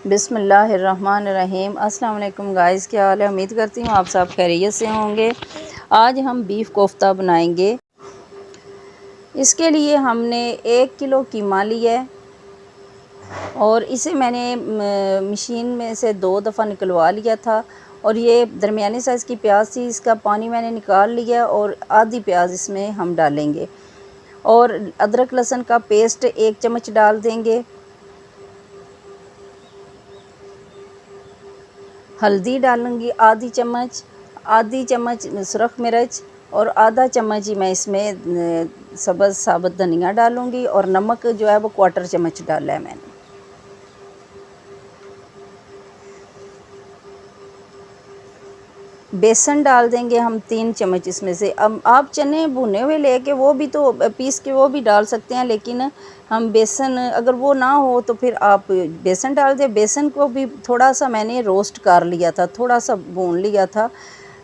बिस्मिल्लाहिर्रहमानिर्रहीम। अस्सलाम वालेकुम गाइस, क्या हाल है? उम्मीद करती हूँ आप सब खैरियत से होंगे। आज हम बीफ कोफ्ता बनाएंगे। इसके लिए हमने 1 किलो कीमा लिया है और इसे मैंने मशीन में से 2 दफ़ा निकलवा लिया था। और ये दरमियानी साइज़ की प्याज थी, इसका पानी मैंने निकाल लिया और आधी प्याज इसमें हम डालेंगे। और अदरक लहसुन का पेस्ट 1 चम्मच डाल देंगे। हल्दी डालूँगी आधी चम्मच सुरख मिर्च और आधा चम्मच ही मैं इसमें सब्ज़ साबुत धनिया डालूँगी और नमक जो है वो 1/4 चम्मच डाला है मैंने। बेसन डाल देंगे हम 3 चम्मच इसमें से। अब आप चने भुने हुए लेके वो भी तो पीस के वो भी डाल सकते हैं, लेकिन हम बेसन अगर वो ना हो तो फिर आप बेसन डाल दें। बेसन को भी थोड़ा सा मैंने रोस्ट कर लिया था, थोड़ा सा भून लिया था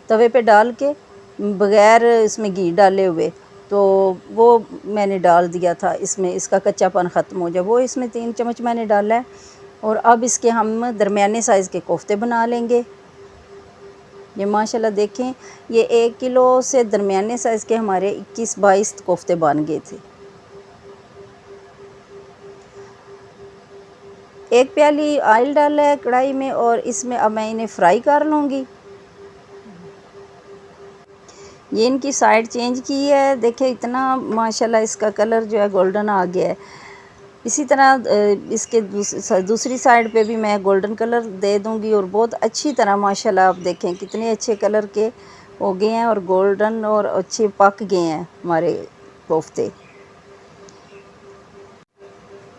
तवे पे डाल के, बग़ैर इसमें घी डाले हुए। तो वो मैंने डाल दिया था इसमें, इसका कच्चापन ख़त्म हो जाए वो इसमें 3 चम्मच मैंने डाला है। और अब इसके हम दरमियाने साइज़ के कोफ्ते बना लेंगे। ये माशाल्लाह देखें, ये 1 किलो से दरमियाने साइज़ के हमारे 21-22 कोफ्ते बन गए थे। 1 प्याली ऑयल डाला है कढ़ाई में और इसमें अब मैं इन्हें फ्राई कर लूँगी। ये इनकी साइड चेंज की है, देखें इतना माशाल्लाह इसका कलर जो है गोल्डन आ गया है। इसी तरह इसके दूसरी साइड पे भी मैं गोल्डन कलर दे दूंगी और बहुत अच्छी तरह माशाल्लाह आप देखें कितने अच्छे कलर के हो गए हैं और गोल्डन और अच्छे पक गए हैं हमारे कोफ्ते।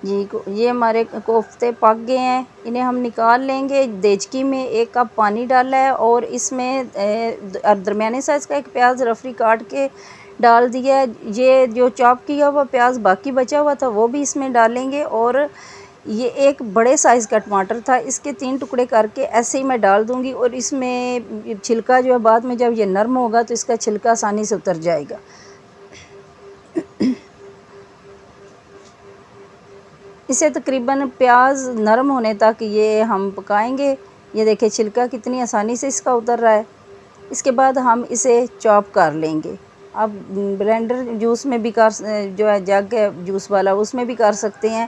ये हमारे कोफ्ते पक गए हैं, इन्हें हम निकाल लेंगे। देचकी में 1 कप पानी डाला है और इसमें दरमियाने साइज़ का एक प्याज रफली काट के डाल दिया है। ये जो चॉप किया हुआ प्याज बाकी बचा हुआ था वो भी इसमें डालेंगे। और ये एक बड़े साइज़ का टमाटर था, इसके 3 टुकड़े करके ऐसे ही मैं डाल दूँगी। और इसमें छिलका जो है बाद में जब ये नरम होगा तो इसका छिलका आसानी से उतर जाएगा। इसे तकरीबन प्याज नरम होने तक ये हम पकाएंगे। ये देखिए छिलका कितनी आसानी से इसका उतर रहा है। इसके बाद हम इसे चॉप कर लेंगे। आप ब्लेंडर जूस में भी कर, जो है जग है जूस वाला, उसमें भी कर सकते हैं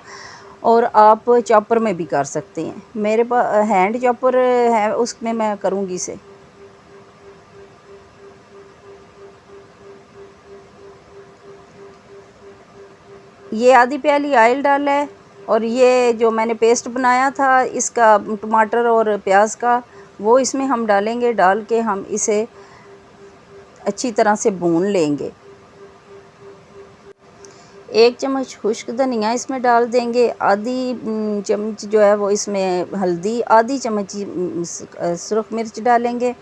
और आप चॉपर में भी कर सकते हैं। मेरे पास हैंड चॉपर है, उसमें मैं करूँगी इसे। ये आधी प्याली ऑयल डाला है और ये जो मैंने पेस्ट बनाया था इसका टमाटर और प्याज का, वो इसमें हम डालेंगे। डाल के हम इसे अच्छी तरह से भून लेंगे। 1 चम्मच खुश्क धनिया इसमें डाल देंगे। आधी चम्मच जो है वो इसमें हल्दी, आधी चम्मच सुरख मिर्च डालेंगे,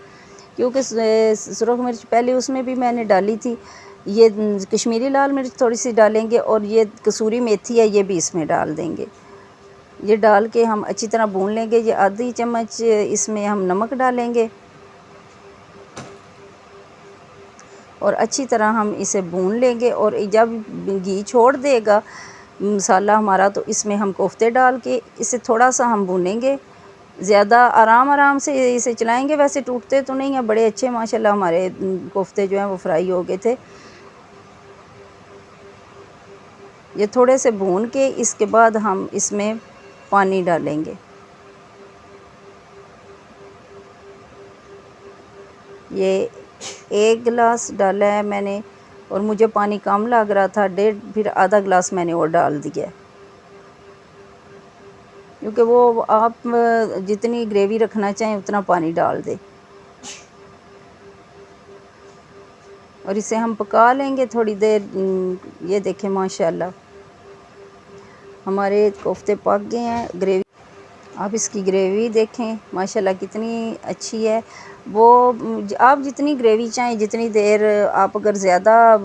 क्योंकि सुरख मिर्च पहले उसमें भी मैंने डाली थी। ये कश्मीरी लाल मिर्च थोड़ी सी डालेंगे और ये कसूरी मेथी है ये भी इसमें डाल देंगे। ये डाल के हम अच्छी तरह भून लेंगे। ये आधी चम्मच इसमें हम नमक डालेंगे और अच्छी तरह हम इसे भून लेंगे। और जब घी छोड़ देगा मसाला हमारा तो इसमें हम कोफ्ते डाल के इसे थोड़ा सा हम भूनेंगे। ज़्यादा आराम से इसे चलाएंगे, वैसे टूटते तो नहीं है, बड़े अच्छे माशाल्लाह हमारे कोफ्ते जो हैं वो फ्राई हो गए थे। ये थोड़े से भून के इसके बाद हम इसमें पानी डालेंगे। ये 1 गिलास डाला है मैंने और मुझे पानी कम लग रहा था, फिर आधा गिलास मैंने और डाल दिया, क्योंकि वो आप जितनी ग्रेवी रखना चाहें उतना पानी डाल दें। और इसे हम पका लेंगे थोड़ी देर। ये देखें माशाल्लाह हमारे कोफ्ते पक गए हैं। ग्रेवी, आप इसकी ग्रेवी देखें माशाल्लाह कितनी अच्छी है। वो आप जितनी ग्रेवी चाहें, जितनी देर, आप अगर ज़्यादा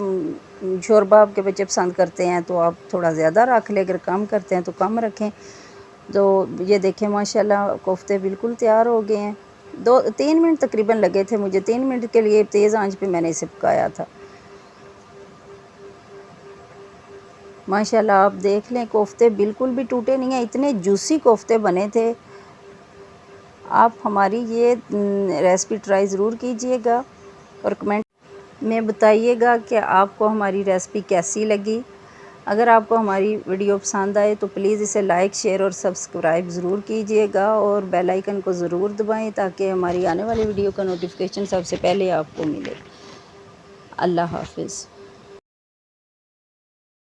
शोरबा आपके बच्चे पसंद करते हैं तो आप थोड़ा ज़्यादा रख लें, अगर कम करते हैं तो कम रखें। तो ये देखें माशाल्लाह कोफ्ते बिल्कुल तैयार हो गए हैं। 2-3 मिनट तकरीबन लगे थे मुझे, 3 मिनट के लिए तेज़ आंच पे मैंने इसे पकाया था। माशाल्लाह आप देख लें कोफ्ते बिल्कुल भी टूटे नहीं हैं, इतने जूसी कोफ्ते बने थे। आप हमारी ये रेसिपी ट्राई ज़रूर कीजिएगा और कमेंट में बताइएगा कि आपको हमारी रेसिपी कैसी लगी। अगर आपको हमारी वीडियो पसंद आए तो प्लीज़ इसे लाइक, शेयर और सब्सक्राइब ज़रूर कीजिएगा और बेल आइकन को ज़रूर दबाएं ताकि हमारी आने वाली वीडियो का नोटिफिकेशन सबसे पहले आपको मिले। अल्लाह हाफ़िज़।